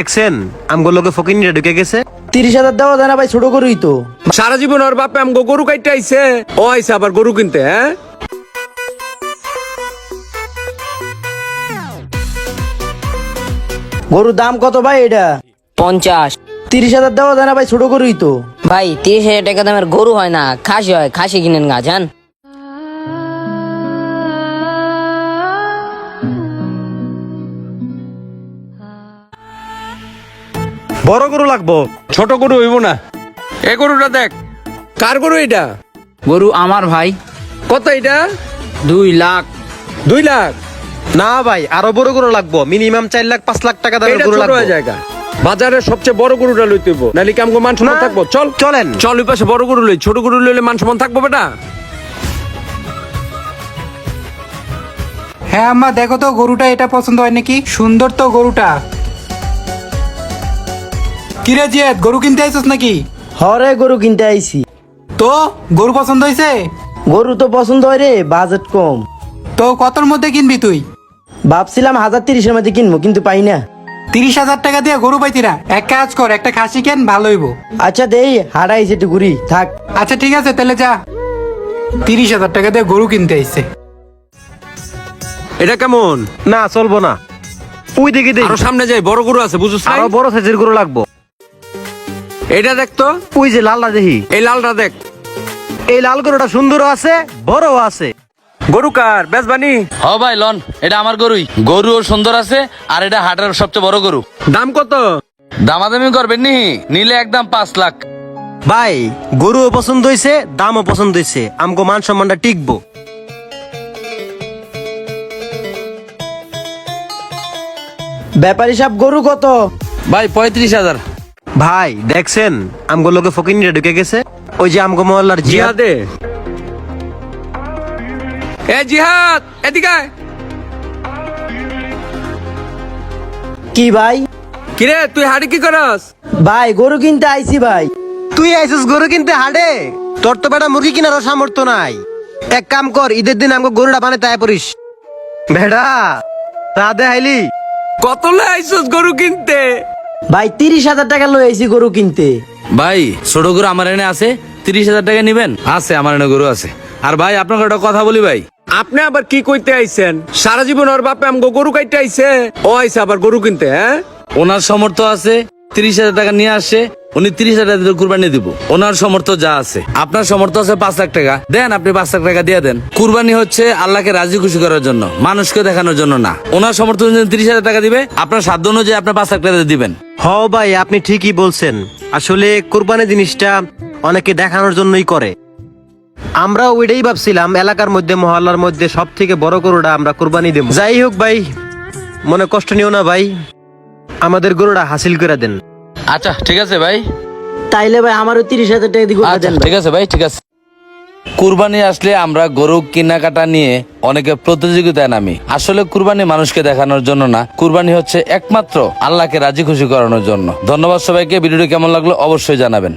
দেখছেন আমগো লোকে ফকিনিরা ঢুকে গেছে। 30,000 দেওয়া যায় না ভাই, ছোট গরুই তো। সারা জীবন ওর বাপে আমগো গরু কাইতে আইছে, ও আইছে আবার গরু কিনতে। হ্যাঁ গরুর দাম কত ভাই এটা? 50। 30,000 দেওয়া যায় না ভাই, ছোট গরুই তো। ভাই 30,000 টাকা দামের গরু হয় না, খাসি হয়, খাসি কিনেন গা জান। বড় গরু লাগবো। ছোট গরু হইব না। এ গরুটা দেখ, কার গরু এটা? গরু আমার ভাই। কত এটা? 2 লাখ। 2 লাখ? না ভাই, আরো বড় গরু লাগবো, মিনিমাম 4 লাখ 5 লাখ টাকা দামের এটা গরু ছোট লাগবে। হয়ে জায়গা, বাজারের সবচেয়ে বড় গরুটা লইতে হইব, নাহলে কি আমগো মান সম্মান না, থাকবো? চল চলেন। চল ওই পাশে বড় গরু লই, ছোট গরু লইলে মান সম্মান থাকবো বেটা? হ্যাঁ আম্মা, দেখো তো গরুটা এটা পছন্দ হয় নাকি? সুন্দর তো গরুটা। কিরে জিয়াদ, গরু কিনতে আইছস নাকি? হরে গরু কিনতে আইছি। তো গরু পছন্দ হয়েছে? গরু তো পছন্দ হয় রে, বাজেট কম। তো কতর মধ্যে কিনবি তুই? ভাবছিলাম 1,30,000 মধ্যে কিনবো, কিন্তু পাই না। 30,000 টাকা দিয়ে গরু পাইতি না? এক কাজ কর, একটা খাসি কেন, ভালো হইব। আচ্ছা দেই, হারাইছে একটু ঘুরি থাক। আচ্ছা ঠিক আছে, তাহলে যা। 30,000 টাকা দিয়ে গরু কিনতে আইছে। এটা কেমন? না চলবো না, ওই দিকে দেই। আরো সামনে যাই, বড় গরু আছে, বুঝছিস? আরো বড় সাইজের গরু লাগবো। এটা দেখ তো, ওই যে লালটা দেখি, এই লালটা দেখ। এই লাল গরুটা সুন্দর আছে, বড়ও আছে। গরু কার? বেজবানি? হ ভাই লন, এটা আমার গরুই। গরু সুন্দর আছে, আর এটা হাটের সবচেয়ে বড় গরু। দাম কত? দামাদামি করবেন নি? নিলে একদম 5 লাখ। ভাই গরুও পছন্দ হয়েছে, দামও পছন্দ হয়েছে, আমগো মান সম্মানটা টিকবো। ব্যাপারী সাহেব, গরু কত? ভাই 35,000। ভাই দেখছেন আমগো লোকে ফকিনিরা ঢুকে গেছে। ওই যে আমগো মহল্লার জিহাদ। জিহাদে? এ জিহাদ, এদিকে আয়। কি ভাই? কিরে তুই হাড়ি কি করস? ভাই গরু কিনতে আইছি ভাই। তুই আইছিস গরু কিনতে হাটে? তোর তো বেটা মুরগি কেনারও সামর্থ্য নাই। এক কাম কর, ঈদের দিন আমগো গরুটা বানাতে আয় পড়িস। বেটা রাধে হাইলি। কত লে আইছস গরু কিনতে? ভাই 30,000 টাকা লই আইছি গরু কিনতে। ভাই ছোট গরু আমার এনে আছে, 30,000 টাকা নিবেন? আছে, আমার এনে গরু আছে। আর ভাই আপনাকে একটা কথা বলি ভাই, আপনি আবার কি কইতে আইছেন? সারা জীবন ওর বাপে আমগো গরু কাইতে আইছে, ও আইছে আবার গরু কিনতে। হ্যাঁ ওনার সামর্থ্য আছে, 30,000 টাকা নিয়ে আসে, উনি 30,000 টাকা দিয়ে কুরবানি দিব। ওনার সামর্থ্য যা আছে, আপনার সামর্থ্য আছে 5 লাখ টাকা, দেন আপনি 5 লাখ টাকা দিয়ে দেন। কুরবানি হচ্ছে আল্লাহকে রাজি খুশি করার জন্য, মানুষকে দেখানোর জন্য না। ওনার সামর্থ্য অনুযায়ী 30,000 টাকা দিবে, আপনার সাধ্য অনুযায়ী আপনার 5 লাখ টাকা দিবেন। হ ভাই, আপনি ঠিকই বলছেন। আসলে কোরবানি জিনিসটা অনেকে দেখানোর জন্যই করে। আমরা ওইটাই ভাবছিলাম, এলাকার মধ্যে মহল্লার মধ্যে সব থেকে বড় গরুটা আমরা কোরবানি দেব। যাই হোক ভাই, মনে কষ্ট নিও না ভাই, আমাদের গরুটা হাসিল করে দেন। আচ্ছা ঠিক আছে ভাই। তাইলে ভাই আমারও 30,000 টাকা দিয়ে আচ্ছা দেন ঠিক আছে ভাই, ঠিক আছে। কুরবানি আসলে আমরা গরু কেনাকাটা নিয়ে অনেকে প্রতিযোগিতায় নামি। আসলে কুরবানি মানুষকে দেখানোর জন্য না, কুরবানি হচ্ছে একমাত্র আল্লাহকে রাজি খুশি করানোর জন্য। ধন্যবাদ সবাইকে। ভিডিওটি কেমন লাগলো অবশ্যই জানাবেন।